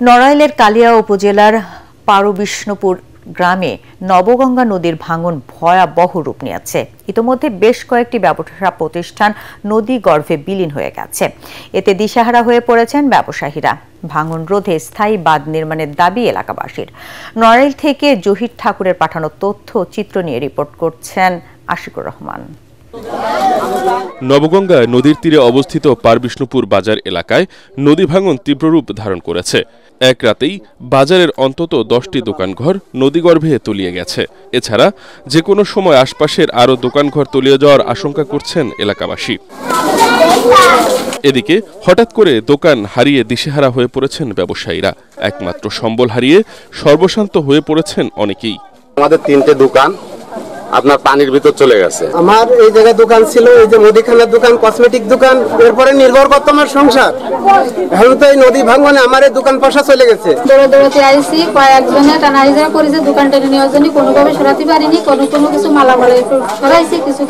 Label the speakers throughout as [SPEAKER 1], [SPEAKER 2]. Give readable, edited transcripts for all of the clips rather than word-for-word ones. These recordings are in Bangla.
[SPEAKER 1] নড়াইলের কালিয়া উপজেলার পারবিষ্ণুপুর গ্রামে নবগঙ্গা নদীর ভাঙন ভয়াবহ রূপ নিয়েছে। ইতোমধ্যে বেশ কয়েকটি ব্যবসা প্রতিষ্ঠান নদী গর্ভে বিলীন হয়ে গেছে। এতে দিশাহারা হয়ে পড়েছেন ব্যবসায়ীরা। ভাঙন রোধে স্থায়ী বাঁধ নির্মাণের দাবি এলাকাবাসীর। নড়াইল থেকে জহির ঠাকুরের পাঠানো তথ্য চিত্র নিয়ে রিপোর্ট করছেন আশিকুর রহমান।
[SPEAKER 2] নবগঙ্গা নদীর তীরে অবস্থিত পারবিষ্ণুপুর বাজার এলাকায় নদী ভাঙন তীব্র রূপ ধারণ করেছে। এক রাতেই বাজারের অন্তত 10টি দোকানঘর নদীগর্ভে তলিয়ে গেছে। এছাড়া যে কোনো সময় আশপাশের আরও দোকানঘর তলিয়ে যাওয়ার আশঙ্কা করছেন এলাকাবাসী। এদিকে হঠাৎ করে দোকান হারিয়ে দিশেহারা হয়ে পড়েছেন ব্যবসায়ীরা। একমাত্র সম্বল হারিয়ে সর্বশান্ত হয়ে পড়েছেন অনেকেই।
[SPEAKER 3] আমাদের 3টে দোকান আপনার পানির ভিতর চলে গেছে।
[SPEAKER 4] আমার এই জায়গায় দোকান ছিল, এই যে মুদিখানার দোকান, কসমেটিক দোকান, এরপরে নির্ভর করতো আমার সংসার। এখন তো এই নদী ভাঙনে আমার এই দোকান পাশা চলে গেছে।
[SPEAKER 5] দৌড়াদৌড়াতে আইছি, কয়েকজনে টানাইজা করেছে দোকান টেনে নেওয়ার জন্য, কোনোভাবে সরাতে পারিনি। কোনো কিছু মালামাল সরাইছি, কিছু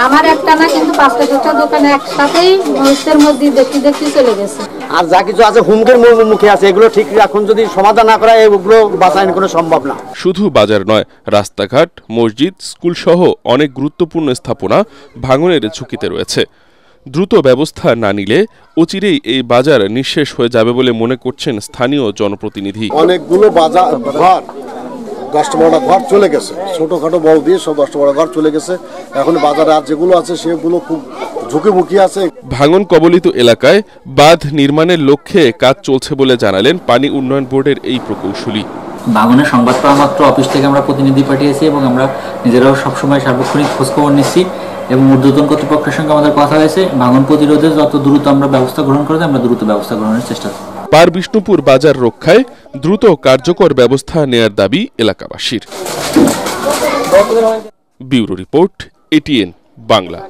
[SPEAKER 5] আমার একটা না কিন্তু 5টা দোকান একসাথেই মহিষের মধ্যে দেখতে চলে গেছে।
[SPEAKER 4] আর যা কিছু আছে হুমকির মুখে আছে, এগুলো ঠিক এখন যদি সমাধান না করা এগুলো বাঁচানো কোনো সম্ভব না।
[SPEAKER 2] শুধু বাজার নয়, রাস্তাঘাট, মসজিদ, স্কুল সহ অনেক গুরুত্বপূর্ণ স্থাপনা ভাঙনের ঝুঁকিতে রয়েছে। দ্রুত ব্যবস্থা না নিলে অচিরেই এই বাজার নিঃশেষ হয়ে যাবে বলে মনে করছেন স্থানীয় জনপ্রতিনিধি।
[SPEAKER 6] অনেকগুলো বাজার ঘর 10টা ঘর চলে গেছে, ছোটখাটো বড় দিয়ে সব 10টা ঘর চলে গেছে। এখন বাজারে আর যেগুলো আছে সেগুলো খুব ঝুঁকিমুখী আছে।
[SPEAKER 2] ভাঙন কবলিত এলাকায় বাঁধ নির্মাণের লক্ষ্যে কাজ চলছে বলে জানালেন পানি উন্নয়ন বোর্ডের এই প্রকৌশলী।
[SPEAKER 7] ভাঙনের সংবাদ পাওয়া মাত্র অফিস থেকে আমরা প্রতিনিধি পাঠিয়েছি এবং আমরা নিজেরাও সবসময় সার্বক্ষণিক খোঁজখবর নিচ্ছি এবং ঊর্ধ্বতন কর্তৃপক্ষের সঙ্গে আমাদের কথা হয়েছে। ভাঙন প্রতিরোধে যত দ্রুত আমরা ব্যবস্থা গ্রহণ করতে আমরা দ্রুত ব্যবস্থা গ্রহণের চেষ্টা করব।
[SPEAKER 2] পারবিষ্ণুপুর বাজার রক্ষায় দ্রুত কার্যকর ব্যবস্থা নেয়ার দাবি এলাকাবাসীর। Bureau report, ATN Bangla.